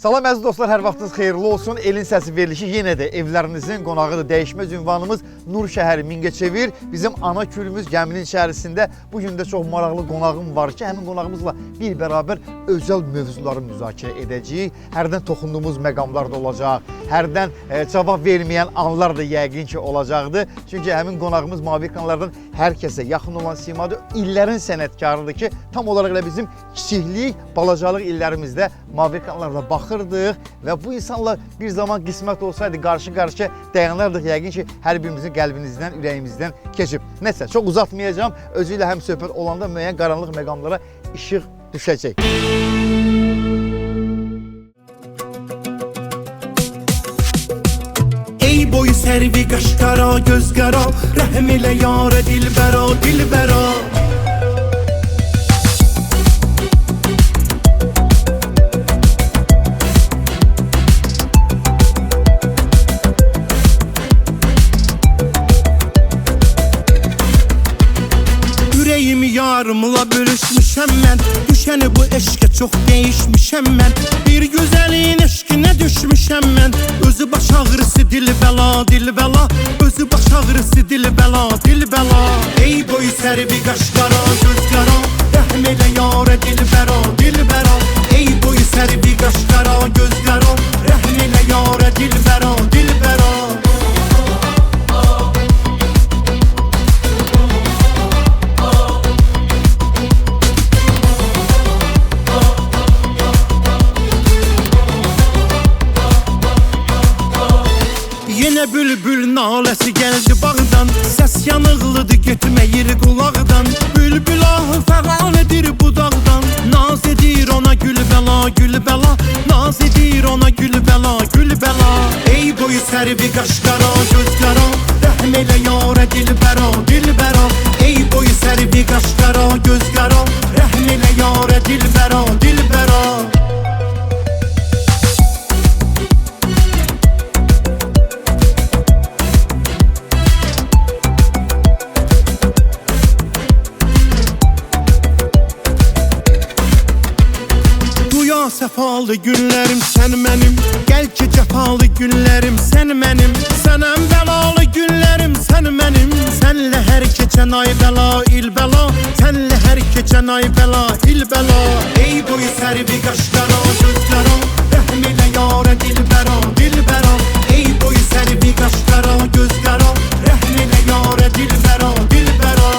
Salam əziz dostlar, hər vaxtınız xeyirli olsun. Elin səsi verilişi yenə də evlərinizin qonağıdır. Dəyişməz ünvanımız Nur şəhəri Mingəçevir. Bizim ana külümüz gəminin içərisində. Bu gün də çox maraqlı qonağım var ki, həmin qonağımızla bir bərabər özəl mövzuları müzakirə edəcəyik. Hərdən toxunduğumuz məqamlar da olacaq. Hərdən cavab verməyən anlar da yəqin ki olacaqdır. Çünki həmin qonağımız mavi ekranlardan hər kəsə yaxın olan simadır. İllərin sənətkarıdır ki, tam olaraq elə bizim kiçiklik, balacalıq illərimizdə mavi ekranlarda baxırdıq və bu insanla bir zaman qismət olsaydı qarşı-qarşıya dayanardıq. Yəqin ki, hər birimizin qəlbinizdən, ürəyimizdən keçib. Nəsə, çox uzatmayacağım. Özü ilə həm söhbət olanda müəyyən qaranlıq məqamlara işıq düşəcək. Ey boyu sərvi qaşqara, göz qara, rəhm elə yarə dilbəra, dilbəra. Yarımla bölüşmüşəm mən, düşəni bu eşqə çox değişmişəm mən. Bir güzəlin eşqinə düşmüşəm mən. Özü baş ağrısı dilbəla, dilbəla. Özü baş ağrısı dilbəla, dilbəla. Ey boyu sərvi qaşqara, göz qara, rəhm elə yarə dilbəra, dilbəra. Ey boyu sərvi qaşqara, göz qara, rəhm elə yarə dilbəra, dilbəra. Yenə bülbül naləsi gəldi bağdan, səs yanıqlıdır getməyir qulaqdan. Bülbül ahı fəğan edir budaqdan, naz edir ona gül bəla, gül bəla. Naz edir ona gül bəla, gül bəla. Ey boyu sərvi qaşqara, göz qara, rəhm elə yarə dilbəra, dilbəra. Ey boyu sərvi qaşqara, göz qara, rəhm elə yarə dilbəra, dilbəra. Səfalı günlərim sən mənim, gəl ki cəfalı günlərim sən mənim. Sənəm bəlalı günlərim sən mənim, sənlə hər keçən ay bəla, il bəla. Sənlə hər keçən ay bəla, il bəla. Ey boyu sərvi qaşqara, göz qara, rəhm elə yarə dilbəra, dilbəra. Ey boyu sərvi qaşqara, göz qara, rəhm elə yarə dilbəra, dilbəra.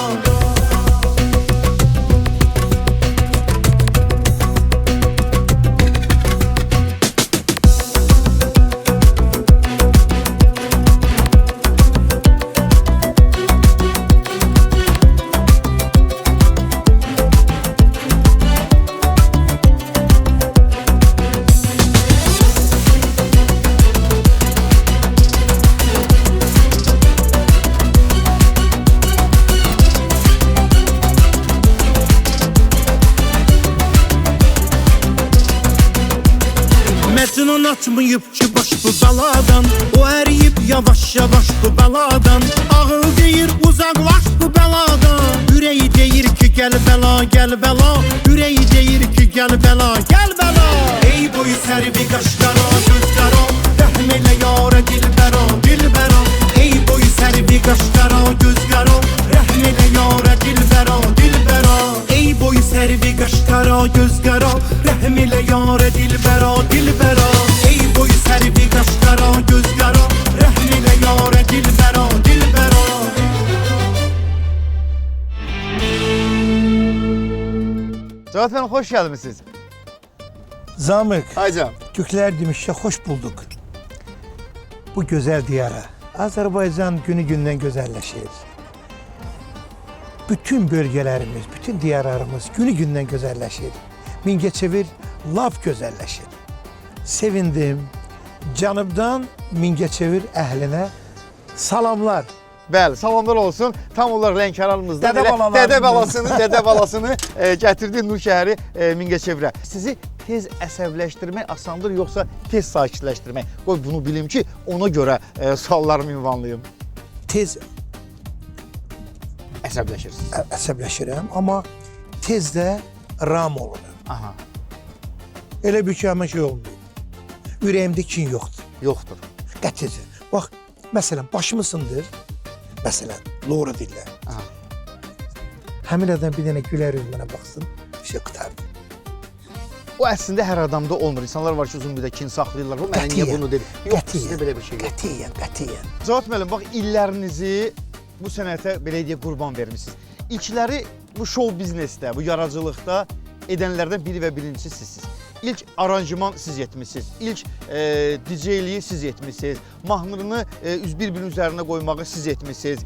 Məcnun açmayıb ki baş bu bəladan, o əriyib yavaş-yavaş bu bəladan. Ağıl deyir uzaqlaş bu bəladan, ürəyi deyir ki gəl bəla, gəl bəla. Ürəyi deyir ki gəl bəla, gəl bəla. Ey boyu sərvi qaşqara, göz qara, rəhm elə yarə dilbəra, dilbəra. Ey boyu sərvi qaşqara, göz qara, rəhm elə yarə dilbəra, dilbəra. Ey boyu sərvi qaşqara, göz qara, rəhm elə yarə dilbəra, dilbəra. Ey boyu sərvi qaşqara, göz qara, rəhm elə yarə dilbəra, dilbəra. Cavad efendim, hoş geldiniz. Zamık, Aycan. Gökler demişçe hoş bulduk. Bu güzel diyara. Azerbaycan günü günden güzelleşir. Bütün bölgelerimiz, bütün diyarlarımız günü günden güzelleşir. Mingəçevir laf güzelleşir. Sevindim. Canımdan Mingəçevir əhlinə salamlar. Bəli, salamlar olsun. Tam olaraq Lənkəranımızdan Dədə balasını. dədə balasını gətirdi Nur şəhəri Mingəçevirə. Sizi tez əsəbləşdirmək asandır, yoxsa tez sakitləşdirmək? Qoy bunu bilim ki, ona görə suallarımı ünvanlayım. Tez Əsəbləşirsiniz. əsəbləşirəm, amma tez də ram olurum. Aha. Elə bir şey olmuyor. ürəyimdə kin yoxdur. Yoxdur. Qəticə. Bax, məsələn, başımı sındır. Məsələn, Laura dillə. Aha. Həmin adam bir dənə gülər yüz mənə baxsın, şey qutardı. O əslində hər adamda olmur. İnsanlar var ki, uzun müddət kin saxlayırlar. O mənə niyə bunu dedi? Yox, sizdə belə bir şey yox. Qətiyyən. Cavad müəllim, bax illərinizi bu sənətə belə deyək qurban vermisiniz. İlkləri bu şou biznesdə, bu yaradıcılıqda edənlərdən biri və birincisi sizsiniz. İlk aranjman siz etmisiniz, ilk DJ-liyi siz etmisiniz, mahnını bir-birinin üzərinə qoymağı siz etmisiniz,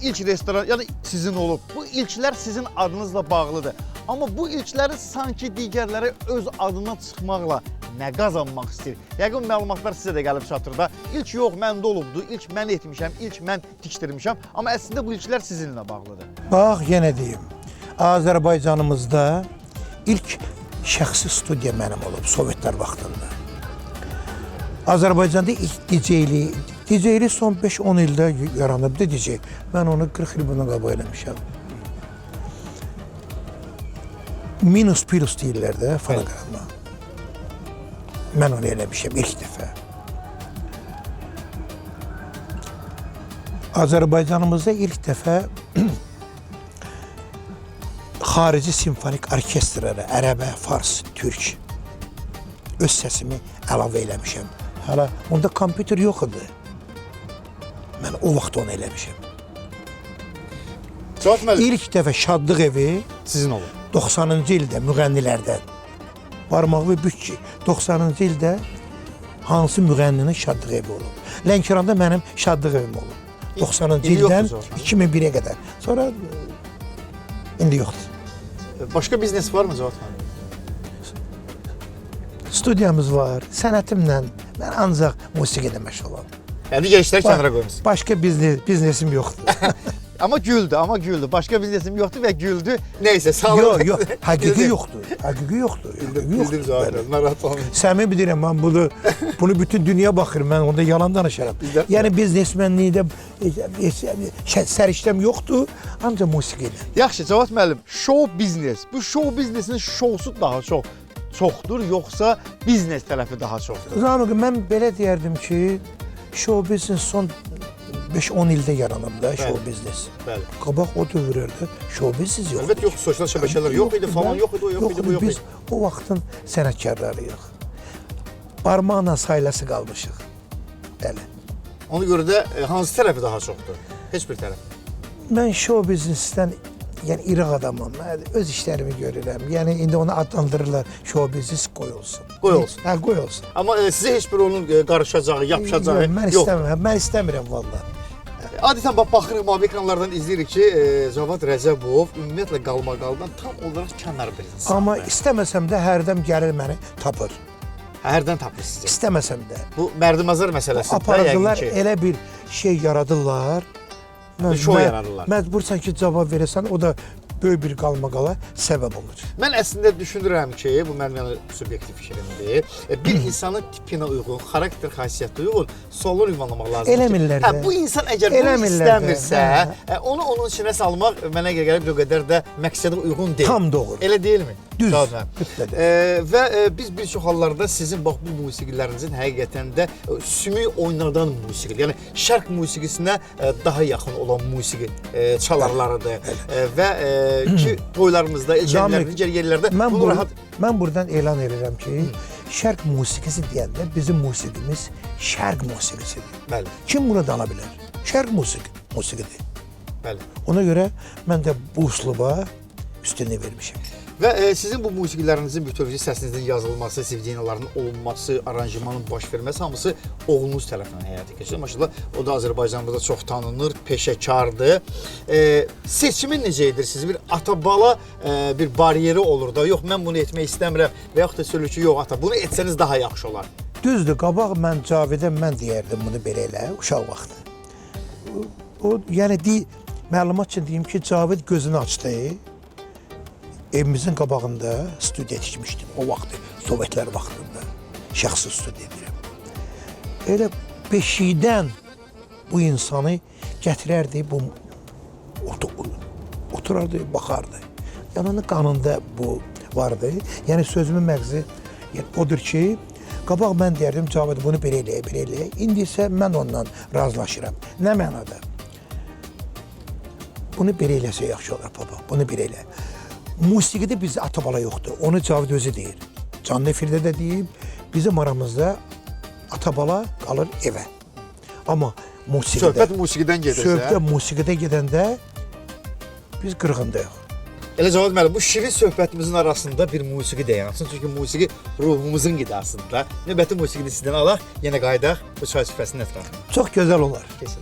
ilk restoran, yəni sizin olub. Bu ilklər sizin adınızla bağlıdır. Amma bu ilkləri sanki digərləri öz adına çıxmaqla nə qazanmaq istəyir? Yəqin məlumatlar sizə də gəlib çatır da. İlk yox, məndə olubdu, ilk mən etmişəm, ilk mən tikdirmişəm. Amma əslində bu ilklər sizinlə bağlıdır. Bax, yenə deyim, Azərbaycanımızda ilk şəxsi studiya mənim olub, Sovetlər vaxtında. Azərbaycanda ilk DJ-li son 5-10 ildə yaranıb da DJ. Mən onu 40 il bundan qabaq eləmişəm. Minus Plus deyirlər də fonogramma. Mən onu eləmişəm ilk dəfə. Azərbaycanımızda ilk dəfə xarici simfonik orkestrlara, ərəbə, fars, türk öz səsimi əlavə eləmişəm. Hələ onda kompüter yox idi. Mən o vaxt onu eləmişəm. Cavad müəllim, İlk dəfə Şadlıq evi sizin olub. 90-cı ildə müğənnilərdən. Barmağı büt ki, 90-cı ildə hansı müğənninin Şadlıq evi olub. Lənkəranda mənim Şadlıq evim olub. 90-cı ildən 2001-ə qədər. Sonra indi yoxdur. Başqa biznes var mı Cavad müəllim? Studiyamız var, sənətimlə mən ancaq musiqidə məşğulam. Yəni gençlər kənara qoymusunuz. Başqa biznesim yoxdur. Amma güldü. Başqa biznesim yoxdur və güldü. Nəysə, sağ olun. Yox, həqiqi yoxdur. Bildim Cavad müəllim, narahat olmayın. Səmimi deyirəm, mən bunu bütün dünya baxır, mən onda yalan danışaram. Yəni biznesmenlikdə səriştəm yoxdur, ancaq musiqidə. Yaxşı, Cavad müəllim, show biznes. Bu show biznesin şousu daha çoxdur, yoxsa biznes tərəfi daha çoxdur? Zamiq, mən belə deyərdim ki, show biznes son 5-10 ildə yaranıb da show biznes. Bəli. Qabaq o dövrlərdə show biznes yox. Əlbəttə yox, sosial şəbəkələr yox idi, falan yox idi, o yox idi, bu yox idi. Biz o vaxtın sənətkarlarıyıq. Barmaqla sayılası qalmışıq. Bəli. Ona görə də hansı tərəfi daha çoxdur? Heç bir tərəf. Mən show biznesdən yəni iraq adamım. Mən öz işlərimi görürəm. Yəni indi onu adlandırırlar, show biznes qoyulsun. Qoyulsun. Hə, qoyulsun. Amma sizə heç bir onun qarışacağı, yapışacağı yox. Mən istəmirəm vallahi. Adətən baxırıq mavi ekranlardan izləyirik ki, Cavad Rəcəbov ümumiyyətlə qalmaqaldan tam olaraq kənar bir insan. Amma istəməsəm də hərdən gəlir məni tapır. Hərdən tapır sizə. İstəməsəm də. Bu mərdimazar məsələsidir. Aparıcılar elə bir şey yaradırlar. Şou yaradırlar. Məcbursan ki, cavab verəsən, o da böyük bir qalmaqala səbəb olur. Mən əslində düşünürəm ki, bu mənim subyektiv fikrimdir. Bir insanın tipinə uyğun, xarakter xasiyyətinə uyğun suallar ünvanlamaq lazımdır. Eləmirlər də. Bu insan əgər bunu istəmirsə, onu onun içinə salmaq mənə gəlir bir o qədər də məqsədə uyğun deyil. Tam doğru. Elə deyilmi? Düz. Və biz bir çox hallarda sizin bax bu musiqilərinizin həqiqətən də sümük oynadan musiqi, yəni şərq musiqisinə daha yaxın olan musiqi çalarlarıdır. Və ki toylarımızda, elçilərdə, digər yerlərdə bunu rahat... Mən buradan elan edirəm ki, şərq musiqisi deyəndə bizim musiqimiz şərq musiqisidir. Bəli. Kim bunu dana bilər? Şərq musiqidir. Bəli. Ona görə mən də bu usluba üstünlük vermişəm. Və sizin bu musiqilərinizin bütövlücü səsinizin yazılması, sevdiyinaların olunması, aranjmanın baş verməsi hamısı oğlunuz tərəfindən həyata keçirilir. Maşallah, o da Azərbaycanımızda çox tanınır, peşəkardır. Seçimi necə edir siz? Bir ata-bala bir bariyeri olur da, yox mən bunu etmək istəmirəm və yaxud da söylür ki, yox ata, bunu etsəniz daha yaxşı olar. Düzdür, qabaq mən Cavidə mən deyərdim bunu belə elə, uşaq vaxtı. O, yəni məlumat üçün deyim ki, Cavid gözünü açdı. Evimizin qabağında studiya tikmişdim o vaxtı, Sovetlər vaxtında. Şəxsi studiya deyirəm. Elə beşikdən bu insanı gətirərdi, bu oturardı, baxardı. Yəni onun qanında bu vardı. Yəni sözümün məqsədi odur ki, Qabaq mən deyərdim Cavid bunu belə eləyə, belə eləyə. İndi isə mən ondan razılaşıram. Nə mənada? Bunu belə eləsə yaxşı olar baba. Bunu belə elə. Musiqidə bizdə ata-bala yoxdur. Onu Cavid özü deyir. Canlı efirdə də deyib, bizim aramızda ata-bala qalır evə. Amma musiqidə... Söhbət musiqidən gedirsə... Söhbət musiqidə gedəndə biz qırğındayıq. Elə Cavad müəllim, bu şirin söhbətimizin arasında bir musiqi də yansın. Çünki musiqi ruhumuzun qidasında. Növbəti musiqini sizdən alaq, yenə qaydaq bu çay süfrəsinin ətrafına. Çox gözəl olar. Kesin.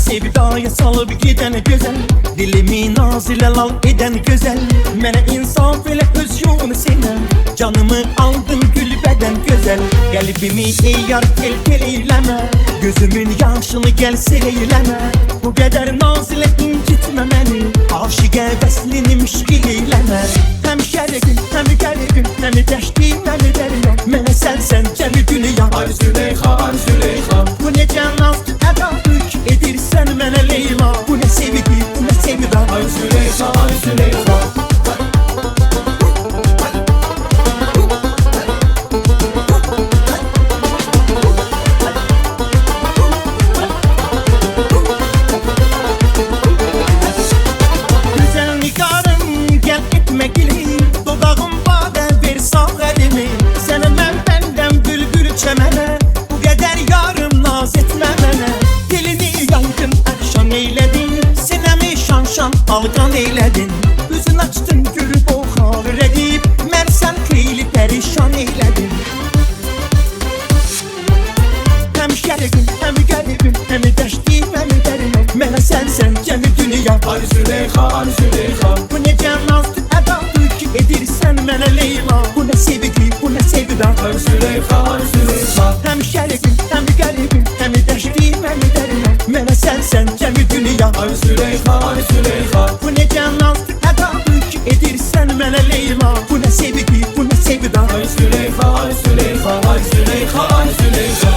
Sevdaya salıb gedən gözəl, dilimi naz ilə lal edən gözəl. Mənə insaf elə öz yolunu sevmə, canımı aldın gül bədən gözəl. Qəlbimi eyyar tel-tel eyləmə, gözümün yaşını gəl sel eyləmə. Bu qədər naz ilə incitmə məni, aşiqə vəslini müşkil eyləmə. Həm şərqim, həm qəribim, həm dəştim, həm dərinəm. Mənə sənsən cəmi dünya. Ay Züleyxa, ay Züleyxa, bu necə nazdır ədalık edirsən mənə Leyla. Bu nə sevgi, bu nə sevda. Ay Züleyxa, ay Züleyxa. Güzel nigarım gel etme gülüm, dodağım badə ver sağ əlimi. Sənə mən bəndən bülbül çəmənə, bu qədər yarım naz etmə mənə. Dilini yangın akşam eylədin, sinəmi şan-şan alqan eylədin. Üzün açdın gülüb o xalır edib, mən sən xeyli pərişan eylədin. Həm şərqim, həm qəribim, həm dəştim, həm dərinəm. Mənə sənsən cəmi dünya. Ay Züleyxa, ay Züleyxa, bu necə nazdır ədalık edirsən mənə Leyla. Bu nə sevgi, bu nə sevda. Ay Züleyxa, ay Züleyxa, həm şərqim, həm qəribim, həm dəştim, həm dərinəm. Mənə sənsən cəmi dünya. Ay Züleyxa, ay Züleyxa, bu necə nazdır ədalık edirsən mənə Leyla. Bu nə sevgi, bu nə sevda. Ay Züleyxa, ay Züleyxa, ay Züleyxa, ay Züleyxa.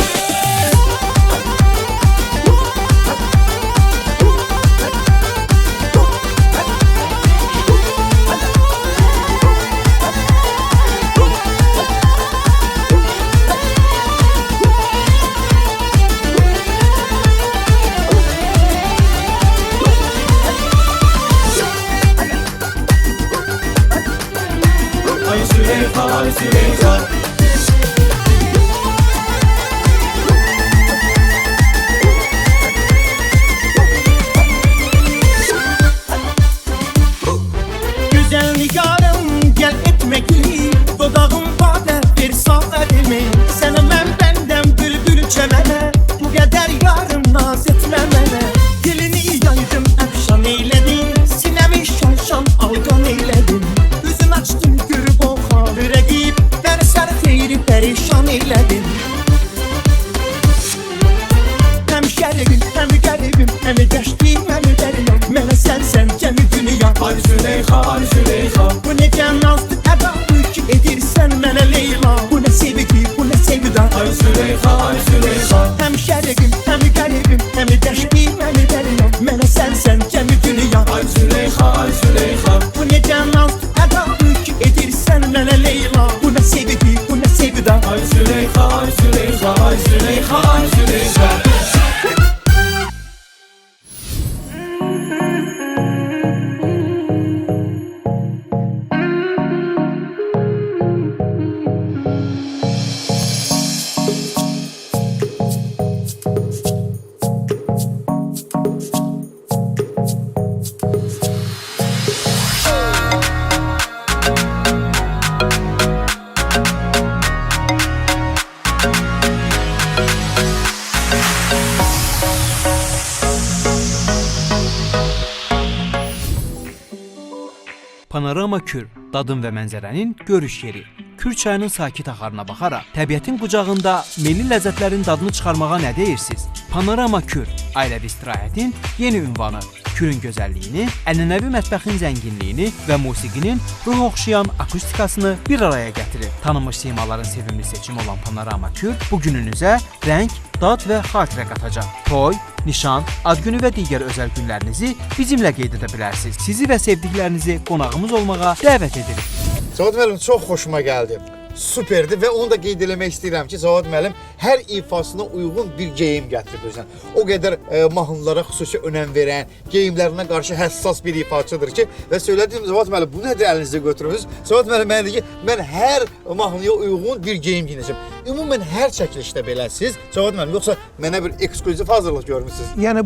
Ay Züleyxa, ay Züleyxa. Güzel nigarım gel etme gülü, dodağım badə ver sağ əlimi. Sənə mən bəndən bülbül çəmənə, bu qədər yarım naz etmə mənə. Dilini yaydım əfşan eylədin, sinəmi şan-şan alqan eylədin. Üzün açdın görüb o xalır edib, mən sən xeyri pərişan eylədin. Həm şərqim, həm qəribim, həm dəştim, həm dərinəm. Mənə sənsən cəmi dünya. Ay Züleyxa, ay Züleyxa, bu necə nazdır ədalık edirsən mənə Leyla. Bu nə sevgi, bu nə sevda. Panorama Kür, dadın və mənzərənin görüş yeri. Kür çayının sakit axarına baxaraq, təbiətin qucağında milli ləzzətlərin dadını çıxarmağa nə deyirsiniz? Panorama Kür, ailəvi istirahətin yeni ünvanı. Kürün gözəlliyini, ənənəvi mətbəxin zənginliyini və musiqinin ruh oxşayan akustikasını bir araya gətirir. Tanınmış simaların sevimli seçimi olan Panorama Kür bu gününüzə rəng, dad və xatirə qatacaq. Toy, nişan, ad günü və digər özəl günlərinizi bizimlə qeyd edə bilərsiniz. Sizi və sevdiklərinizi qonağımız olmağa dəvət edirik. Cavad müəllim çox xoşuma gəldi. Superdi və onu da qeyd eləmək istəyirəm ki, Cavad müəllim hər ifasına uyğun bir geyim gətirib özünə. O qədər mahnılara xüsusi önəm verən, geyimlərinə qarşı həssas bir ifaçıdır ki, və söylədiyim Cavad müəllim, bu nədir əlinizdə götürürsünüz? Cavad müəllim mənə deyir ki, mən hər mahnıya uyğun bir geyim giyinəcəm. Ümumən hər çəkilişdə beləsiz, Cavad müəllim, yoxsa mənə bir ekskluziv hazırlıq görmüsünüz? Yəni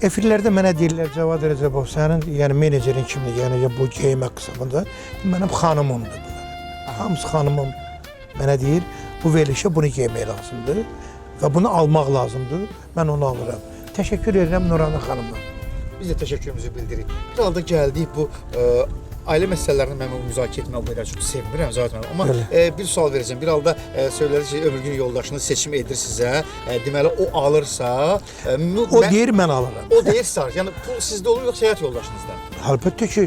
efirlərdə mənə deyirlər Cavad Rəcəbov, sənin yəni menecerin kimdir? Yəni bu geyimə qısmında mənim xanımımdır. Hamısı xanımım mənə deyir, bu verilişə bunu geymək lazımdır və bunu almaq lazımdır. Mən onu alıram. Təşəkkür edirəm Nurana xanıma. Biz də təşəkkürümüzü bildiririk. Bir halda gəldik bu ailə məsələlərini mən müzakirə etmək qədər çox sevinirəm zaten. Amma bir sual verəcəm. Bir halda söylədi ki, ömür gün yoldaşınız seçim edir sizə. Deməli o alırsa, o deyir mən alıram. O deyirsə, yəni pul sizdə olur yoxsa həyat yoldaşınızda? Əlbəttə ki,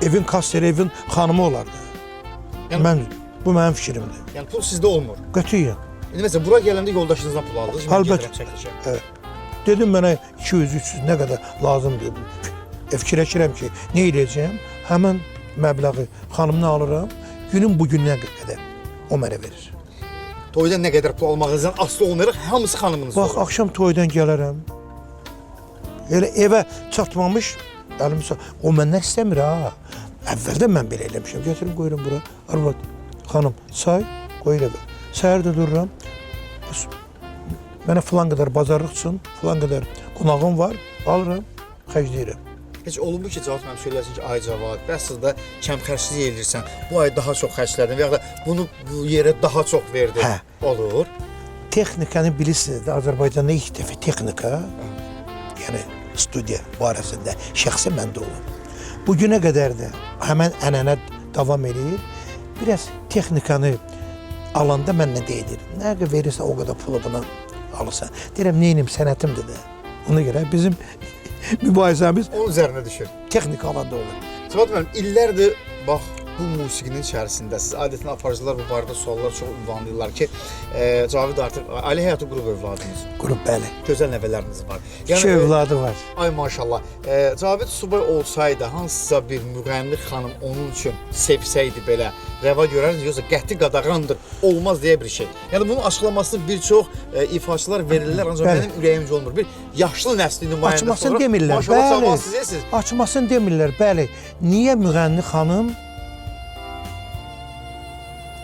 evin kassiri, evin xanımı olardı. Yəni, bu mənim fikrimdir. Yəni pul sizdə olmur. Qətiyyən. İndi məsələn bura gələndə yoldaşınızdan pul aldınız. Əlbəttə. Evet. Dedim mənə 200-300 nə qədər lazımdır. Fikirləşirəm ki, nə edəcəm? Həmin məbləği xanımdan alıram. Günün bu gününə qədər o mənə verir. Toydan nə qədər pul almağınızdan asılı olmayaraq hamısı xanımınız olur. Bax, axşam toydan gələrəm. Elə evə çatmamış, o məndən istəmir ha. Əvvəldən mən belə eləmişəm. Gətirim, qoyuram bura. Arvad, xanım, say, qoyur evə. Səhər də dururam. Mənə filan qədər bazarlıq üçün, filan qədər qonağım var. Alıram, xərcləyirəm. Heç olunmu ki, Cavad mənim söyləsin ki, ay Cavad, bəs da kəmxərclik edirsən, bu ay daha çox xərclədin və ya da bunu bu yerə daha çox verdin. Hə. Olur. Texnikanı bilirsiniz də, Azərbaycanda ilk dəfə texnika, yəni studiya barəsində şəxsi məndə olub. Bugünə qədər də həmən ənənə davam edir. Biraz texnikanı alanda mənlə deyilir. Nə qədər verirsə o qədər pulu buna alırsan. Deyirəm, neynim, sənətimdir də. Ona görə bizim mübahisəmiz onun üzərinə düşür. Texnika alanda olur. Cavad müəllim, illərdir bax bu musiqinin içərisindəsiz. Adətən aparıcılar bu barədə suallar çox ünvanlayırlar ki, Cavid artıq ailə həyatı qurub övladınız. Qurub, bəli. Gözəl nəvələriniz var. İki övladı var. Ay maşallah. Cavid subay olsaydı, hansısa bir müğənni xanım onun üçün sevsəydi belə, rəva görərdiniz, yoxsa qəti qadağandır, olmaz deyə bir şey. Yəni bunun açıqlamasını bir çox ifaçılar verirlər, ancaq mənim ürəyimcə olmur. Bir yaşlı nəsli nümayəndəsi açmasın demirlər, bəli. Açmasın demirlər, bəli. Niyə müğənni xanım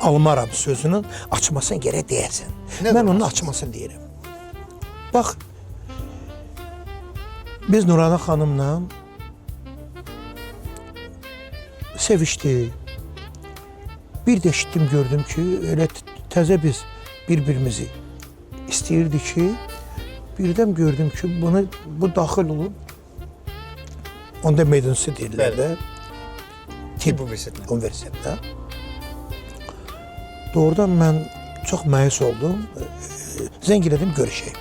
almaram sözünün açmasını gərək deyəsən. Mən onun açmasını deyirəm. Bax, biz Nurana xanımla sevişdik. Bir də eşitdim, gördüm ki, elə təzə biz bir-birimizi istəyirdik ki, birdən gördüm ki, bu daxil olub, onda meydansı deyirlər də, Tibb universitetdə. Doğrudan mən çox məyus oldum, zəng elədim, görüşək.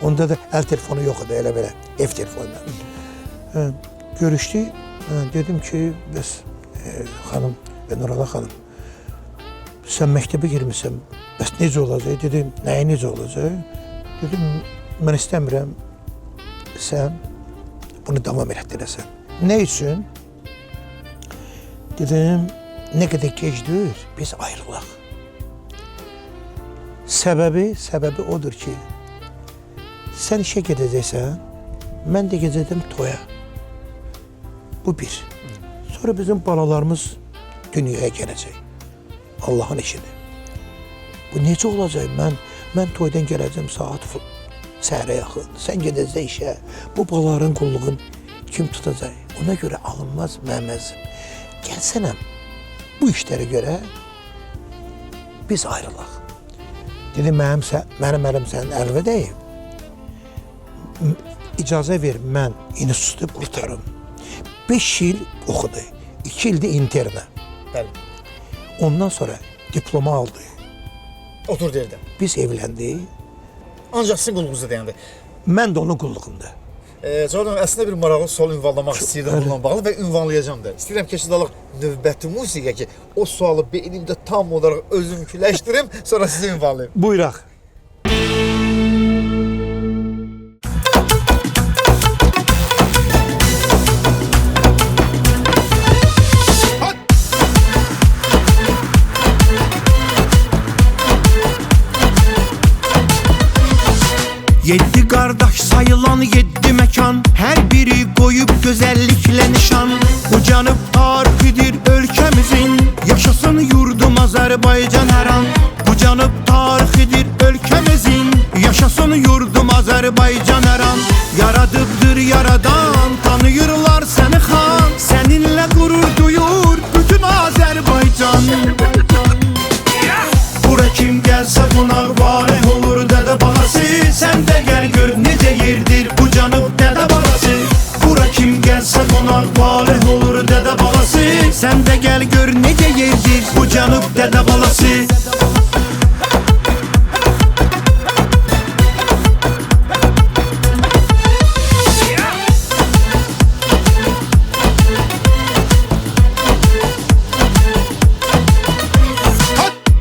Onda da əl telefonu yox idi, elə belə, ev telefonunda. Görüşdük, dedim ki, bəs xanım, Nurana xanım, sən məktəbə girmişsən, bəs necə olacaq? Dedim, nəyə necə olacaq? Dedim, mən istəmirəm, sən bunu davam elətdirəsən. Nə üçün? Dedim, nə qədər gecdir, biz ayrılaq. Səbəbi odur ki, sən işə gedəcəksən, mən də gedəcəm toya. Bu bir. Sonra bizim balalarımız dünyaya gələcək. Allahın işidir. Bu necə olacaq? Mən toydan gələcəm saat səhərə yaxın. Sən gedəcək işə. Bu balaların qulluğun kim tutacaq? Ona görə alınmaz məməzim. Gəlsənəm bu işlərə görə biz ayrılaq. Dedi, mənim əlim sənin əlinə deyib. İcazə ver, mən institutu qurtarım. 5 il oxudu. 2 ildə interna. Bəli. Ondan sonra diploma aldı. Otur yerdə. Biz evləndik. Ancaq sizin qulluğunuzda dayandı. Mən də onun qulluğunda. Cavab müəllim, əslində bir maraqlı sual ünvanlamaq istəyirdim bununla bağlı və ünvanlayacağım da. İstəyirəm keçidalıq növbəti musiqiyə ki, o sualı beynimdə tam olaraq özümküləşdirim, sonra sizi ünvanlayım. Buyuraq. Yedi qardaş sayılan yedi məkan, hər biri qoyub gözəlliklə nişan. Ucanıb tarixidir ölkəmizin, yaşasın yurdum Azərbaycan hər an. Ucanıb tarixidir ölkəmizin, yaşasın yurdum Azərbaycan hər an. Yaradıbdır yaradan, tanıyırlar səni xan. Səninlə qürur duyur bütün Azərbaycan. Bura kim gəlsə qonaq vareh olur dədə balası. Sən də gəl gör necə yerdir bu canıb dədə balası. Bura kim gəlsə qonaq vareh olur dədə balası. Sən də gəl gör necə yerdir bu canıb dədə balası.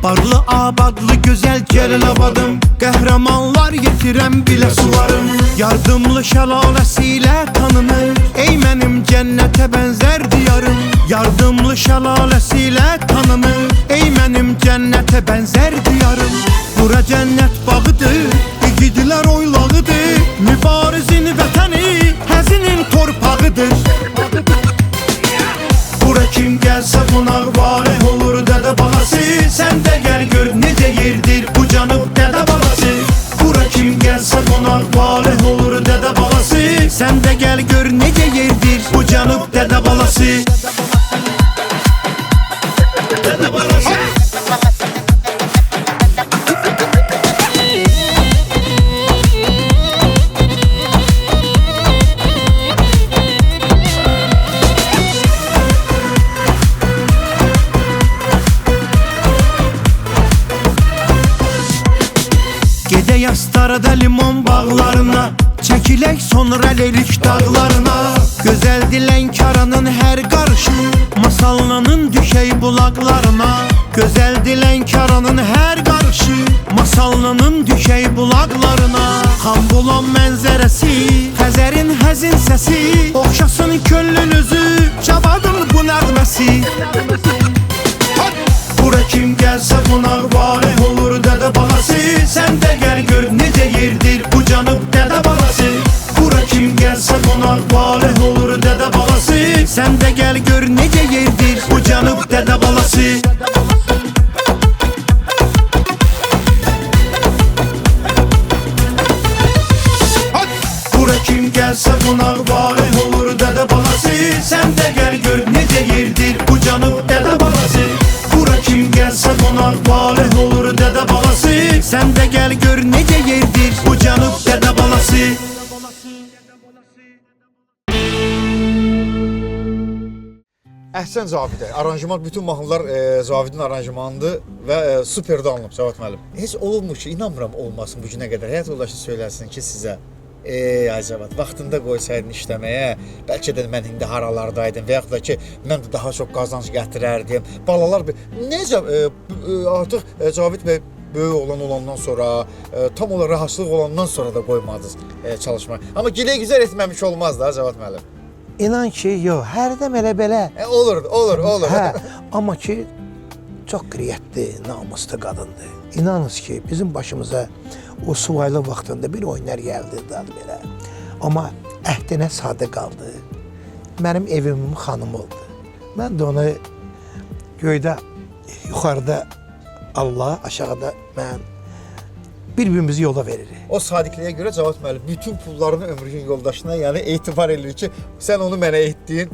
Barlı abadlı gözəl Cəlalabadım, qəhrəmanlar yetirəm bilə sularım. Yardımlı şəlaləsi ilə tanınır, ey mənim cənnətə bənzər diyarım. Yardımlı şəlaləsi ilə tanınır, ey mənim cənnətə bənzər diyarım. Bura cənnət bağıdır, igidlər oylağıdır, mübarizin vətəni, həzinin torpağıdır. Bura kim gəlsə qonaq vareh olur dədə balası. Sən də gəl gör necə yerdir bu canıb dədə balası. Bura kim gəlsə qonaq vareh olur dədə balası. Sən də gəl gör necə yerdir bu canıb dədə balası. Dədə balası. Yastarada limon bağlarına, çəkilək sonra lerik dağlarına. Gözəldir Lənkəranın hər qarşı, masallanın düşək bulaqlarına. Gözəldir Lənkəranın hər qarşı, masallanın düşək bulaqlarına. Xanbulan mənzərəsi, Xəzərin həzin səsi, oxşasın köllünüzü, Cavadın bu nəğməsi. Bura kim gəlsə qonaq vareh olur dədə balası. Sən də gəl gör necə yerdir bu canıb dədə balası. Bura kim gəlsə qonaq vareh olur dədə balası. Sən də gəl gör necə yerdir bu canıb dədə balası. Bura kim gəlsə qonaq vareh olur dədə balası. Sən də gəl gör necə yerdir bu canıb dədə balası. Bura kim gəlsə qonaq vareh olur dədə balası. Sən də gəl gör necə yerdir bu canıb dədə balası. Əhsən Cavidə, aranjman, bütün mahnılar Cavidin aranjmanıdır və superdə alınıb Cavad müəllim. Heç olubmu ki, inanmıram olmasın bu günə qədər. Həyat yoldaşı söyləsin ki sizə, ay Cavad, vaxtında qoysaydın işləməyə, bəlkə də mən indi haralardaydım və yaxud da ki, mən də daha çox qazanc gətirərdim. Balalar, necə artıq Cavid bəy böyük olandan sonra, tam olaraq rahatçılıq olandan sonra da qoymadınız çalışmağa. Amma gilə-güzər etməmiş olmaz da Cavad müəllim. İnan ki, yox, hərdən elə belə. Olur. Hə, amma ki, çox qiriyyətli, namuslu qadındır. İnanınız ki, bizim başımıza o suvaylı vaxtında bir oyunlar gəldi belə. Amma əhdinə sadə qaldı. Mənim evimin xanımı oldu. Mən də onu göydə, yuxarıda Allah, aşağıda mən bir-birimizi yola veririk. O sadiqliyə görə Cavad müəllim bütün pullarını ömrünün yoldaşına, yəni etibar edir ki, sən onu mənə etdin,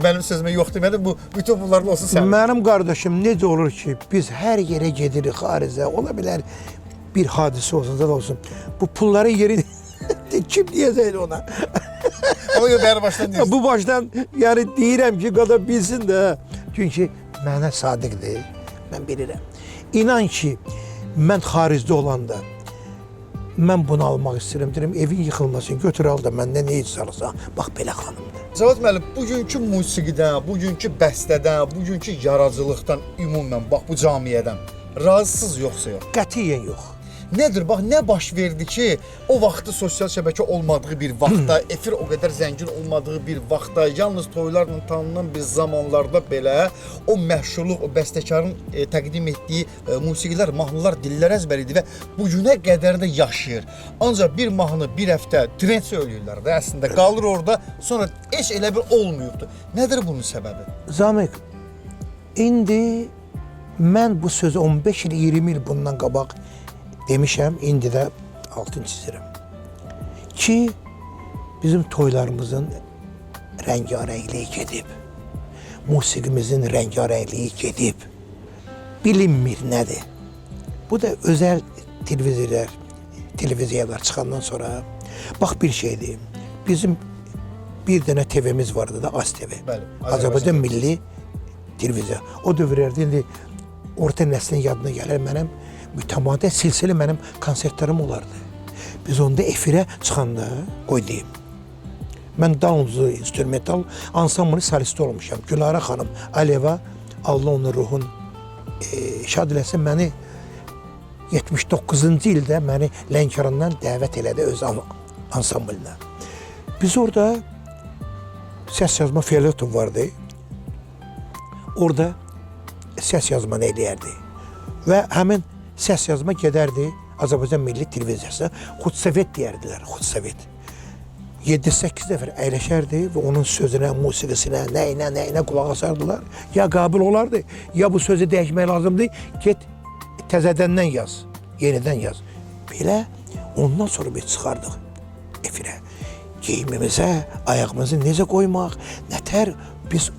mənim sözümə yox demədin, bu bütün pulların olsun sənin. Mənim qardaşım necə olur ki, biz hər yerə gedirik xaricə, ola bilər bir hadisə olsun, da olsun. Bu pulların yeri Kim deyəcək ona? Ona görə bəri başdan deyirsən. Bu başdan yəni deyirəm ki, qada bilsin də. Çünki mənə sadiqdir. Mən bilirəm. İnan ki, mən xaricdə olanda mən bunu almaq istəyirəm. Deyirəm, evin yıxılmasın, götür al da məndən nə heç alırsan. Bax, belə xanımdır. Cavad müəllim, bugünkü musiqidən, bugünkü bəstədən, bugünkü yaradıcılıqdan ümumən, bax bu camiyyədən razısınız yoxsa yox? Qətiyyən yox. Nədir? Bax, nə baş verdi ki, o vaxtı sosial şəbəkə olmadığı bir vaxtda, efir o qədər zəngin olmadığı bir vaxtda, yalnız toylarla tanınan bir zamanlarda belə o məşhurluq, o bəstəkarın təqdim etdiyi musiqilər, mahnılar dillər əzbəri idi və bu günə qədər də yaşayır. Ancaq bir mahnı bir həftə trend söyləyirlər də əslində, qalır orada, sonra heç elə bir olmuyubdu. Nədir bunun səbəbi? Zamiq, indi mən bu sözü 15 il, 20 il bundan qabaq demişəm, indi də altını çizirəm. Ki, bizim toylarımızın rəngarəngliyi gedib, musiqimizin rəngarəngliyi gedib, bilinmir nədir. Bu da özəl televiziyalar çıxandan sonra, bax bir şeydir, bizim bir dənə TV'miz vardı da, AzTV, Azərbaycan Milli Televiziya. O dövrlərdə indi orta nəslin yadına gəlir mənim, mütəmadi silsilə mənim konsertlərim olardı. Biz onda efirə çıxanda, qoy deyim, mən Downs instrumental ansamblı solisti olmuşam. Gülara xanım Aliyeva, Allah onun ruhun şad eləsin, məni 79-cu ildə məni Lənkərandan dəvət elədi öz ansamblına. Biz orada səs yazma fiyaleton vardı. Orada səs yazmanı eləyərdi. Və həmin səs yazma gedərdi Azərbaycan Milli Televiziyası. Xudsovet deyərdilər, Xudsovet. 7-8 dəfə əyləşərdi və onun sözünə, musiqisinə, nəyinə qulaq asardılar. Ya qabil olardı, ya bu sözü dəyişmək lazımdır, get təzədəndən yaz, yenidən yaz. Belə ondan sonra biz çıxardıq efirə. Geyimimizə, ayağımızı necə qoymaq, nətər biz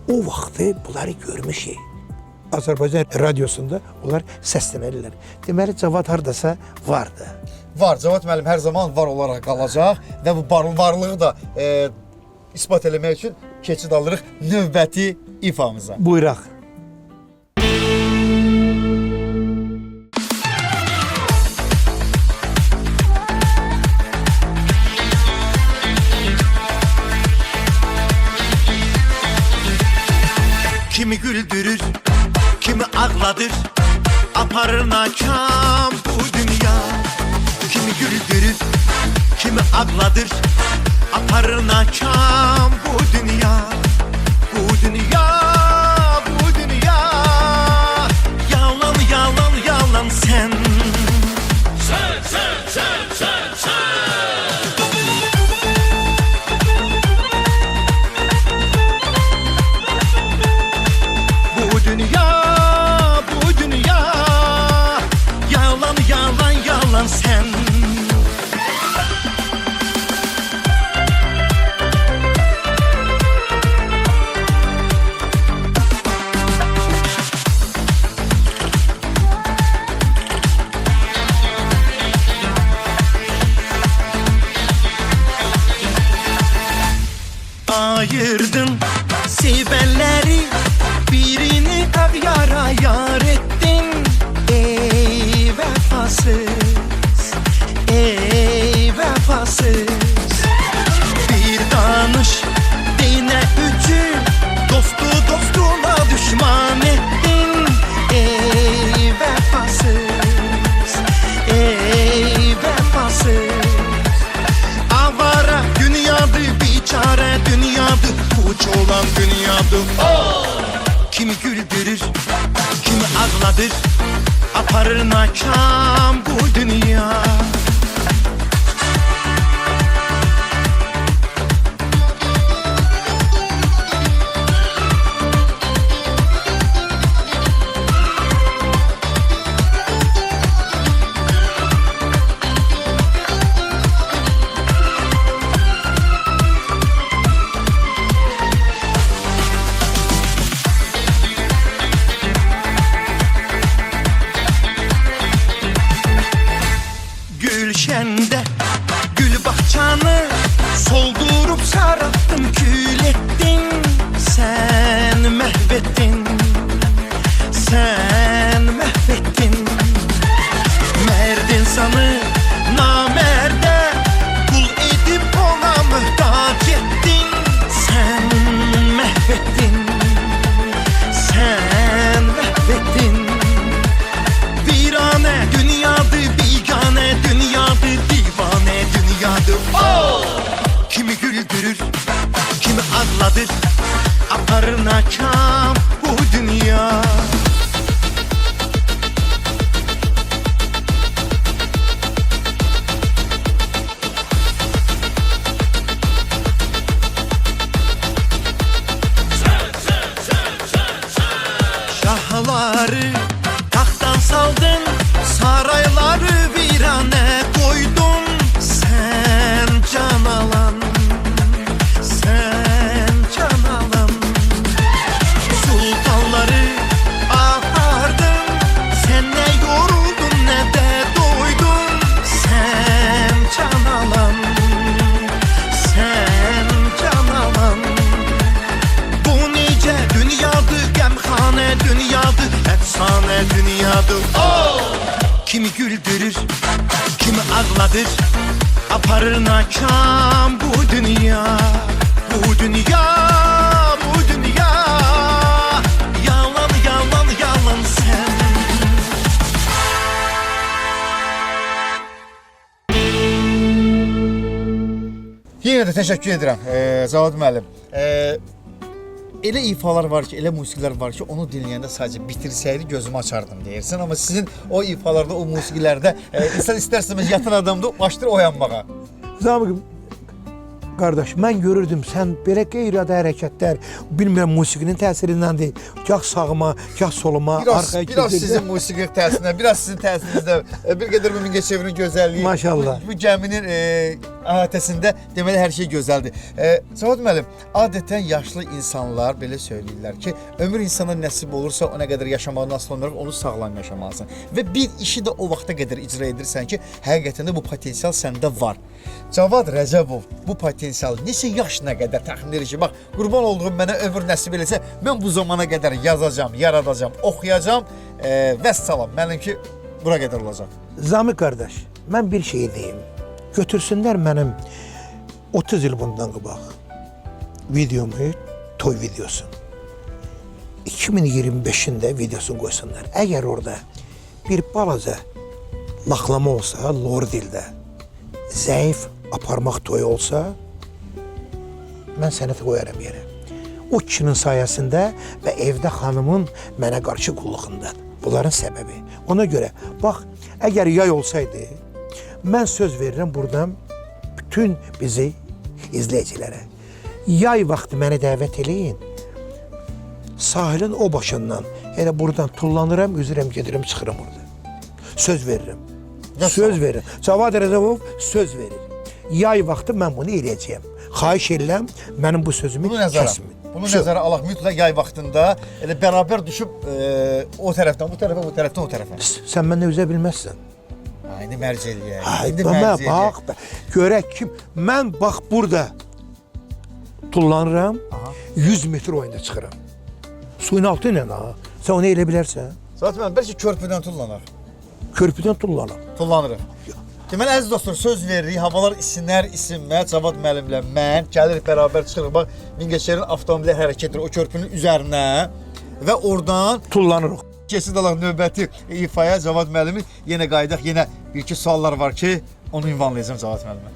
o vaxtı bunları görmüşük. Azərbaycan radiosunda onlar səslənirlər. Deməli, Cavad hardasa vardı. Var, Cavad müəllim hər zaman var olaraq qalacaq və bu varlığı da isbat eləmək üçün keçid alırıq növbəti ifamıza. Buyuraq. Kimi güldürür, kimi ağladır, aparır nakam bu dünya. Kimi güldürür, kimi ağladır, aparır nakam bu dünya. Bu dünya, bu dünya, yalan, yalan, yalan sen. Sen. Bu dünya, yalan, yalan, yalan sen. Ayırdın sevenleri, birini ev yara yar ettin. Ey vefasız, ey vefasız. Bir danış dine üçü, dostu dostuna düşman ettin. Ey vefasız, ey vefasız. Avara dünyadı, biçare dünyadı, puç olan dünyadı. Kimi güldürür, kimi ağladır, aparır nakam bu dünya. aparır nakam bu dünya. Şahları taxtdan saldın, sarayları virane koydun. Sen can alan, sen can alan. Sultanları apardın, sen ne yoruldun ne de doydun. Sen can alan, sen can alan. Bu necə dünyadır, qəmxanə dünyadır, əfsanə dünyadır. Kimi güldürür, kimi ağladır, aparır nakam bu dünya. Bu dünya, bu dünya. Yalan, yalan, yalan sen. Yenə də təşəkkür edirəm Cavad müəllim. Elə ifalar var ki, elə musiqilər var ki, onu dinləyəndə sadəcə bitirsəydi gözümü açardım deyirsən, amma sizin o ifalarda, o musiqilərdə insan istərsəmiz yatan adamda başlayır oyanmağa. Zamiq qardaş, mən görürdüm sən belə qeyri-adi hərəkətlər, bilmirəm musiqinin təsirindəndir. Gah sağıma, gah soluma, arxaya Biraz sizin musiqi təsirindən, biraz sizin təsirinizdə, bir qədər bu Mingəçevirin gözəlliyi. Maşallah. Bu gəminin əhatəsində deməli hər şey gözəldir. Cavad müəllim, adətən yaşlı insanlar belə söyləyirlər ki, ömür insana nəsib olursa, o nə qədər yaşamağını asılı olmayaraq onu sağlam yaşamalısan. Və bir işi də o vaxta qədər icra edirsən ki, həqiqətən də bu potensial səndə var. Cavad Rəcəbov bu potensial neçə yaşına qədər təxmin edir ki, bax, qurban olduğum mənə ömür nəsib eləsə, mən bu zamana qədər yazacağam, yaradacağım, oxuyacağam, vəssalam, mənimki bura qədər olacaq. Zamiq qardaş, mən bir şey deyim. Götürsünlər mənim 30 il bundan qabaq videomu, toy videosu. 2025-də videosunu qoysunlar. Əgər orada bir balaca laxlama olsa, lor dildə, zəif aparmaq toyu olsa, mən sənəti qoyaram yerə. O kişinin sayəsində və evdə xanımın mənə qarşı qulluğundan. Bunların səbəbi. Ona görə, bax, əgər yay olsaydı, mən söz verirəm buradan bütün bizi izləyicilərə. Yay vaxtı məni dəvət eləyin. Sahilin o başından, elə buradan tullanıram, üzürəm, gedirəm, çıxıram orada. Söz verirəm. Söz verir. Cavad Rəcəbov söz verir. Yay vaxtı mən bunu eləyəcəyəm. Xahiş edirəm, mənim bu sözümü kəsmin. Bunu nəzərə alaq mütləq yay vaxtında elə bərabər düşüb o tərəfdən bu tərəfə, bu tərəfdən o tərəfə. Sən məndən üzə bilməzsən. İndi mərc eləyək. Ay, bax, görək kim. Mən bax burada tullanıram, 100 metr oyunda çıxıram. Suyun altı ilə ha. Sən onu elə bilərsən. Zaten bəlkə körpüdən tullanaq. Körpüdən tullanaq. Tullanırıq. Deməli, əziz dostlar, söz veririk, havalar isinər, isinmə, Cavad müəllimlə mən gəlirik bərabər çıxırıq. Bax, Mingəçevirin avtomobili hərəkət edir o körpünün üzərinə və oradan Tullanırıq. keçid alaq növbəti ifaya Cavad müəllimi. Yenə qayıdaq, yenə bir-iki suallar var ki, onu ünvanlayacağım Cavad müəllimə.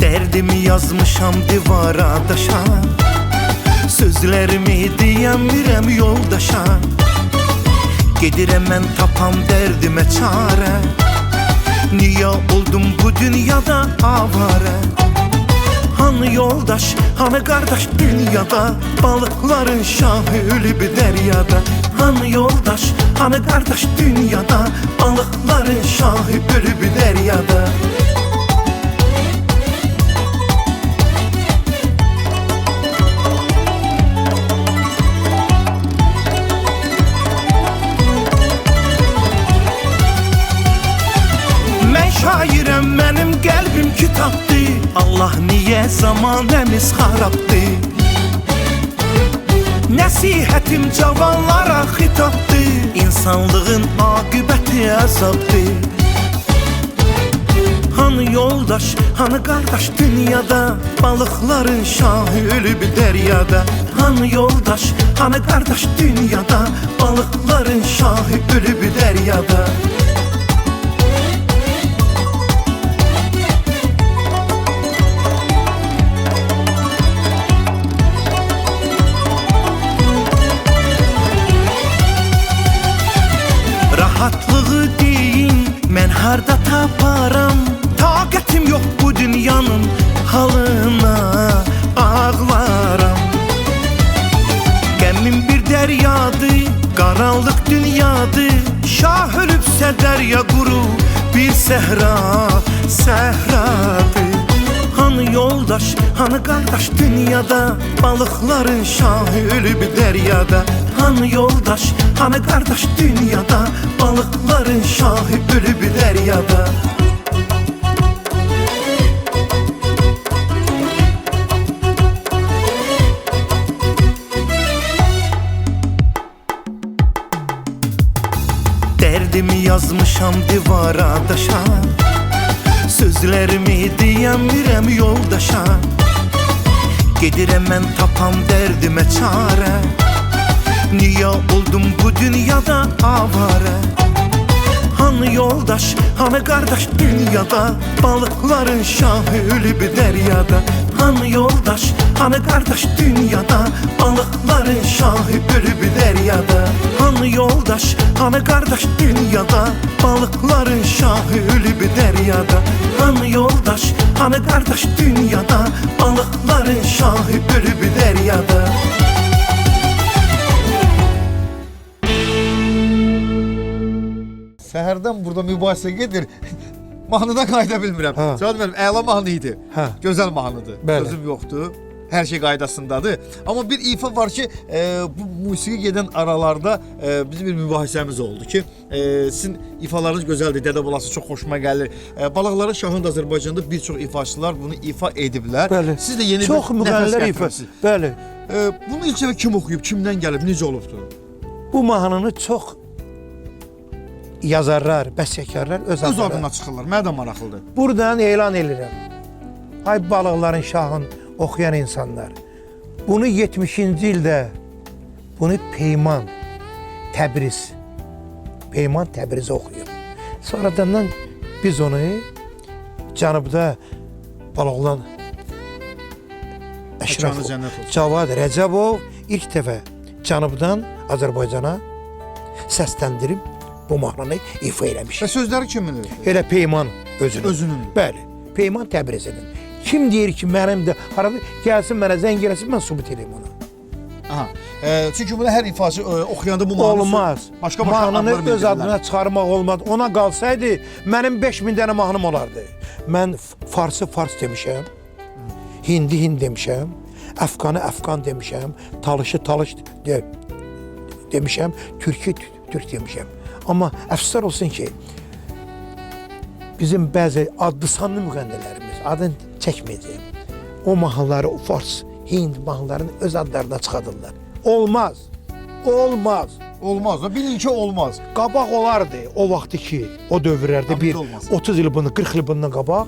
Dərdimi yazmışam divara daşa, sözlərimi deyəmirəm yoldaşa. Gedirəm mən tapam dərdimə çarə, niyə oldum bu dünyada avara? Hanı yoldaş, hanı qardaş dünyada, balıqların şahı ölüb dəryada. Hanı yoldaş, hanı qardaş dünyada, balıqların şahı ölüb dəryada. şairəm, mənim qəlbim kitabdır. Allah niyə zamanəmiz xarabdır? Nəsihətim cavanlara xitabdır. İnsanlığın aqibəti əzabdır. Hanı yoldaş, hanı qardaş dünyada, balıqların şahı ölüb dəryada. Hanı yoldaş, hanı qardaş dünyada, balıqların şahı ölüb dəryada. Rahatlığı deyin, mən harda taparam? Taqətim yox bu dünyanın halına, ağlaram. Qəmim bir dəryadır, qaranlıq dünyadır. Şah ölübsə dərya quru, bir səhra, səhradır. Hanı yoldaş, hanı qardaş dünyada, balıqların şahı ölüb dəryada. Hanı yoldaş, hanı qardaş dünyada, balıqların şahı ölüb dəryada. Dərdimi yazmışam divara daşa, sözlərimi deyəmirəm yoldaşa. Gedirəm mən tapam dərdimə çarə. Niyə oldum bu dünyada avara? Hanı yoldaş, hanı qardaş dünyada, balıqların şahı ölüb dəryada. Hanı yoldaş, hanı qardaş dünyada, balıqların şahı ölüb dəryada. Hanı yoldaş, hanı qardaş dünyada, balıqların şahı ölüb dəryada. Hanı yoldaş, hanı qardaş dünyada, balıqların şahı ölüb dəryada. Səhərdən burada mübahisə gedir. Mahnıdan qayıda bilmirəm. Hə. Cavab verim, əla mahnı idi. Hə. Gözəl mahnıdır. Bəli. Sözüm yoxdur. Hər şey qaydasındadır. Amma bir ifa var ki, bu musiqi gedən aralarda bizim bir mübahisəmiz oldu ki, sizin ifalarınız gözəldir, Dədə Balası çox xoşuma gəlir. Balıqların şahında Azərbaycanda bir çox ifaçılar bunu ifa ediblər. Bəli. Siz də yeni çox bir nəfəs müğənnilər ifa. gətirmisiniz. Bəli. Bunu ilk dəfə kim oxuyub, kimdən gəlib, necə olubdur? Bu mahnını çox yazarlar, bəstəkarlar öz Öz adına çıxırlar. Mənə də maraqlıdır. Buradan elan edirəm. Ay balıqların şahın oxuyan insanlar. Bunu 70-ci ildə bunu Peyman Təbriz oxuyur. Sonradan biz onu Cənubda balıqlan Əşrafı cənnət olsun. Cavad Rəcəbov ilk dəfə Cənubdan Azərbaycana səsləndirib bu mahnını ifa eləmiş. Və sözləri kimindir? Elə Peyman özünün. Özünün. Bəli, Peyman Təbrizinin. Kim deyir ki, mənim də harada gəlsin mənə zəng eləsin, mən sübut eləyim onu. Aha. Çünki bunu hər ifaçı oxuyanda bu mahnı Olmaz. Başqa Mahnını adlar öz adına çıxarmaq olmaz. Ona qalsaydı mənim 5000 dənə mahnım olardı. Mən farsı fars demişəm. Hindi hind demişəm. Əfqanı əfqan demişəm. Talışı talış demişəm. Türkü türk demişəm. Amma əfsuslar olsun ki, bizim bəzi adlı sanlı müğənnilərimiz, adını çəkməyəcəyim, o mahnıları, o fars, hind mahnılarını öz adlarına çıxadırlar. Olmaz. Olmaz. Olmaz da bilin ki olmaz. Qabaq olardı o vaxtı ki, o dövrlərdə Amma bir olmaz. 30 il bundan, 40 il bundan qabaq,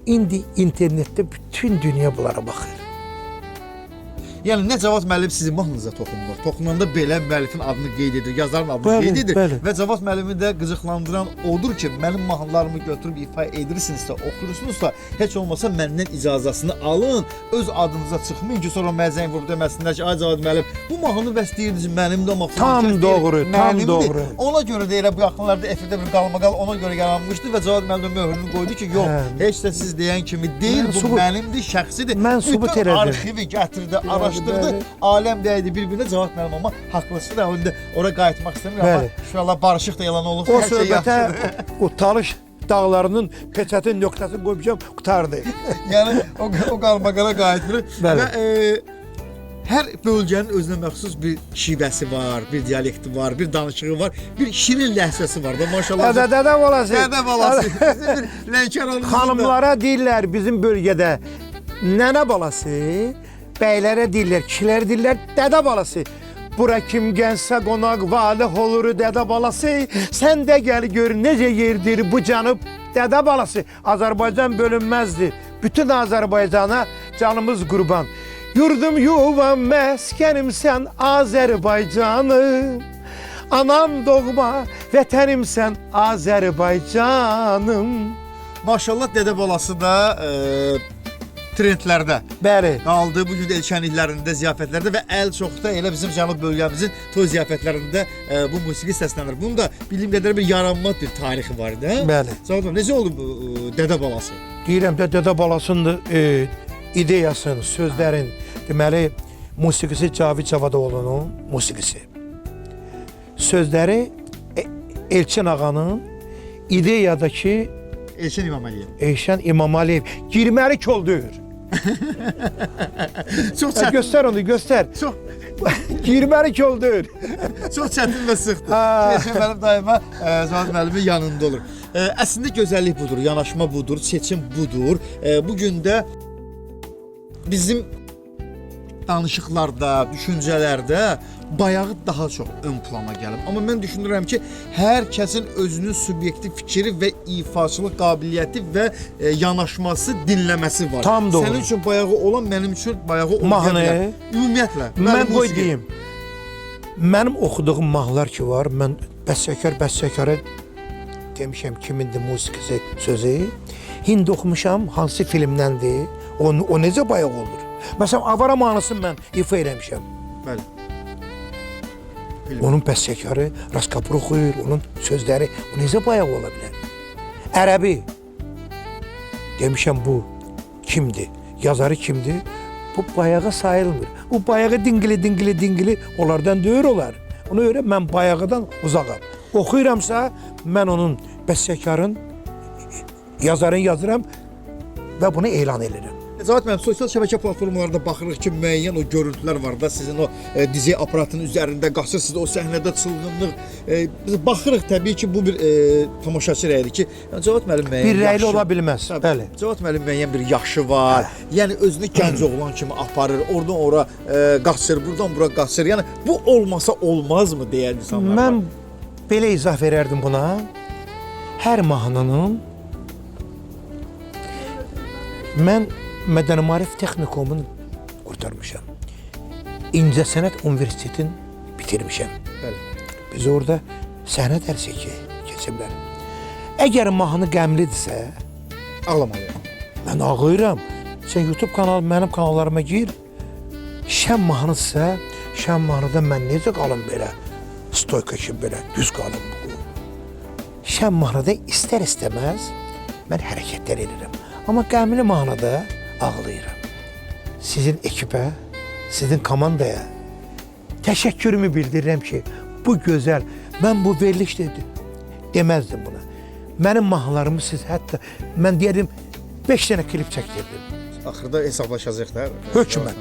indi internetdə bütün dünya bunlara baxır. Yəni nə Cavad müəllim sizin mahnınıza toxunmur. Toxunanda belə müəllifin adını qeyd edir, yazarın adını Bəli, qeyd edir bəli. və Cavad müəllimi də qıcıqlandıran odur ki, mənim mahnılarımı götürüb ifa edirsinizsə, oxuyursunuzsa, heç olmasa məndən icazəsini alın, öz adınıza çıxmayın ki, sonra mənə zəng vurub deməsinlər ki, ay Cavad müəllim, bu mahnını bəstəyirdiniz mənimdir, amma Tam doğru, tam doğru. Ona görə də elə bu yaxınlarda efirdə bir qalmaqal ona görə yaranmışdı və Cavad müəllim möhrünü qoydu ki, yox, heç də siz deyən kimi deyil, Mən bu sübut- mənimdir, şəxsidir. Mən sübut Bütün elədim. arxivi gətirdi, araşdırdı. bəli. Aləm dəydi bir-birinə Cavad müəllim, amma haqlısı da indi ora qayıtmaq istəmir, amma Bəli. inşallah barışıq da yalan olub, O hər şey söhbətə yaxşıdır. o talış dağlarının peçətin nöqtəsini qoymuşam, qutardı. Yəni o qalmaqala qayıtmır Bəli. və Hər bölgənin özünə məxsus bir şivəsi var, bir dialekti var, bir danışığı var, bir şirin ləhcəsi var da maşallah. Dədə balası. Dədə balası. Bizim bir Lənkəranımızın da. Xanımlara deyirlər bizim bölgədə nənə balası, bəylərə deyirlər, kişilərə deyirlər dədə balası. Bura kim gəlsə qonaq valih olur dədə balası. Sən də gəl gör necə yerdir bu cənub dədə balası. Azərbaycan bölünməzdir. Bütün Azərbaycana canımız qurban. Yurdum yuvam məskənim sən Azərbaycanım. Anam doğma vətənim sən Azərbaycanım. Maşallah dədə balası da trendlərdə Bəli. qaldı. Bu gün elçənliklərində, ziyafətlərdə və ən çox da elə bizim cənub bölgəmizin toy ziyafətlərində bu musiqi səslənir. Bunun da bildiyim qədər bir yaranma bir tarixi var idi. Bəli. Zaten necə oldu bu dədə balası? Deyirəm də dədə balasının ideyasının, sözlərin, deməli musiqisi Cavid Cavadoğlu'nun musiqisi. Sözləri Elçin ağanın, ideyadakı Elçin İmamaliyev. Eyşən İmamaliyev girməli koldur. Çox çətin, Göstər onu, göstər. çox Girməli koldur. çox çətin və sıxdır. Ha. Elçin mənim daima Zavid müəllimin yanında olur. Əslində gözəllik budur, yanaşma budur, seçim budur. Bu gün də bizim danışıqlarda, düşüncələrdə bayağı daha çox ön plana gəlib. Amma mən düşünürəm ki, hər kəsin özünün subyektiv fikri və ifaçılıq qabiliyyəti və yanaşması, dinləməsi var. Tam doğru. Sənin üçün bayağı olan, mənim üçün bayağı olmaya Mahnı. bilər. Ümumiyyətlə. Mən qoy musiqi- deyim. Mənim oxuduğum mahnılar ki var, mən bəstəkara demişəm kimindir musiqisi, sözü. Hind oxumuşam, hansı filmdəndir, o necə bayaq olur. Məsələn, Avara mahnısını mən ifa eləmişəm. Bəli. Onun bəstəkarı Raskapur oxuyur, onun sözləri o necə bayaq ola bilər? Ərəbi demişəm bu kimdir, yazarı kimdir? Bu bayağı sayılmır. Bu bayağı dingili onlardan deyir olar. Ona görə mən bayağıdan uzaqam. Oxuyuramsa mən onun bəstəkarın, yazarını yazıram və bunu elan edirəm. Zaten mən sosial şəbəkə platformalarında baxırıq ki, müəyyən o görüntülər var da, sizin o DJ aparatının üzərində qaçırsınız, o səhnədə çılğınlıq. Biz baxırıq təbii ki, bu bir tamaşaçı rəyidir ki, Cavad müəllim müəyyən Bir rəyli yaxşı- ola bilməz. Bəli. Cavad müəllim müəyyən bir yaşı var. Yəni özünü gənc oğlan kimi aparır, oradan ora qaçır, buradan bura qaçır. Yəni bu olmasa olmazmı deyən insanlar var. Mən belə izah verərdim buna. Hər mahnının mən Mədəni Maarif Texnikumunu qurtarmışam. İncəsənət Universitetini bitirmişəm. Bəli. Biz orada səhnə dərsi keçiblər. Əgər mahnı qəmlidirsə, Ağlamalıyam. mən ağlayıram. Sən YouTube kanalı, mənim kanallarıma gir. Şən mahnıdırsa, şən mahnıda mən necə qalım belə? Stoyka kimi belə düz qalım. Şən mahnıda istər-istəməz mən hərəkətlər edirəm. Amma qəmli mahnıda ağlayıram. Sizin ekipə, sizin komandaya təşəkkürümü bildirirəm ki, bu gözəl, mən bu veriliş deməzdim buna. Mənim mahnılarımı siz hətta, mən deyərdim 5 dənə klip çəkdirdim. Axırda hesablaşacaq da. Hökmən.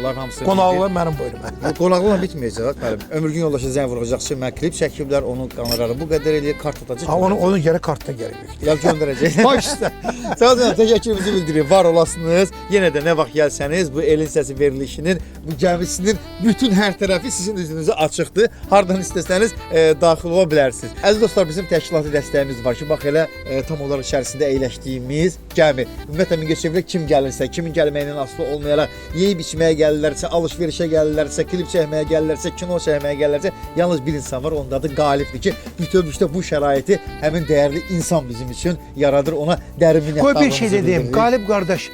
Onların hamısı Qonaqlığı mənim boynuma. Qonaqlıqla bitməyəcək. Müəllim, ömürgün yoldaşı zəng vuracaq ki, mən klip çəkiblər, onun qanarları bu qədər eləyir, kart atacaq. Onun gərək kartına gəlmək. Ya göndərəcək. Baş üstə. Sağ olun, təşəkkürümüzü bildirin. Var olasınız. Yenə də nə vaxt gəlsəniz, bu elin səsi verilişinin, bu gəmisinin bütün hər tərəfi sizin üzünüzə açıqdır. Hardan istəsəniz daxil ola bilərsiniz. Əziz dostlar, bizim təşkilati dəstəyimiz var ki, bax elə tam olaraq içərisində əyləşdiyimiz gəmi. Ümumiyyətlə Mingəçevirə kim gəlirsə, kimin gəlməyindən asılı olmayaraq, yeyib içməyə gəlirlərsə, alış-verişə gəlirlərsə, klip çəkməyə gəlirlərsə, kino çəkməyə gəlirlərsə, yalnız bir insan var, onun adı Qalibdir ki, bütövlükdə bu şəraiti həmin dəyərli insan bizim üçün yaradır, ona dərin minnətdarlığımızı Qoy bir şey dedim, bildiririk. Qalib qardaş,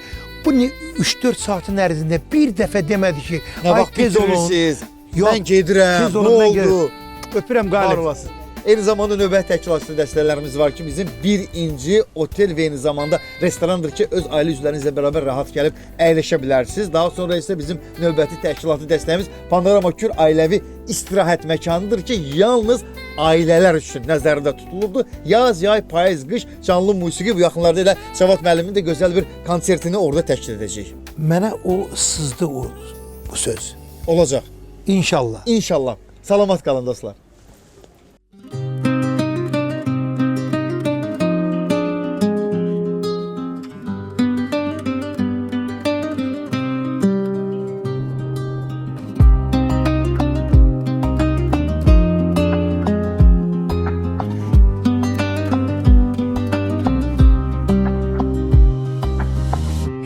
bu 3-4 saatın ərzində bir dəfə demədi ki, Nə ay vaxt tez olun. bitirirsiniz, Yox, mən gedirəm, tez nə olun, mən oldu? gedirəm. Öpürəm Var Qalib. olasınız. Eyni zamanda növbəti təşkilatçı dəstələrimiz var ki, bizim bir inci otel və eyni zamanda restorandır ki, öz ailə üzvlərinizlə bərabər rahat gəlib əyləşə bilərsiniz. Daha sonra isə bizim növbəti təşkilatçı dəstəyimiz Panorama Kür ailəvi istirahət məkanıdır ki, yalnız ailələr üçün nəzərdə tutulubdur. Yaz, yay, payız, qış canlı musiqi bu yaxınlarda elə Cavad müəllimin də gözəl bir konsertini orada təşkil edəcək. Mənə o sızdı bu söz. Olacaq. İnşallah. İnşallah. Salamat qalın dostlar.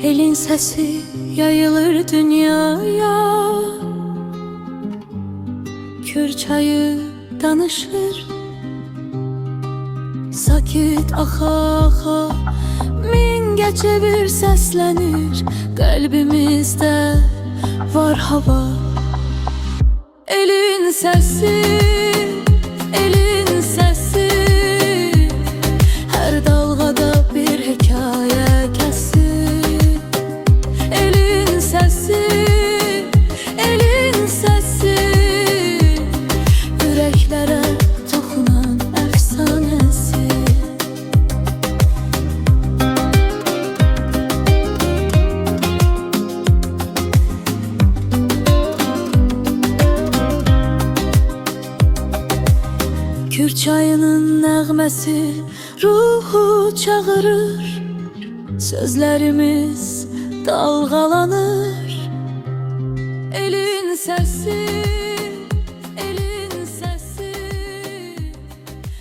Elin sesi yayılır dünyaya, Kür çayı danışır, sakit axa axa min geçevir səslənir. Qəlbimizdə var hava. Elin səsi, elin səsi, hər dalğada bir hekayə kəsir. Elin səsi, elin səsi, ürəklərə toxunan əfsanəsi. Kür çayının nəğməsi ruhu çağırır, sözlərimiz dalğalanır.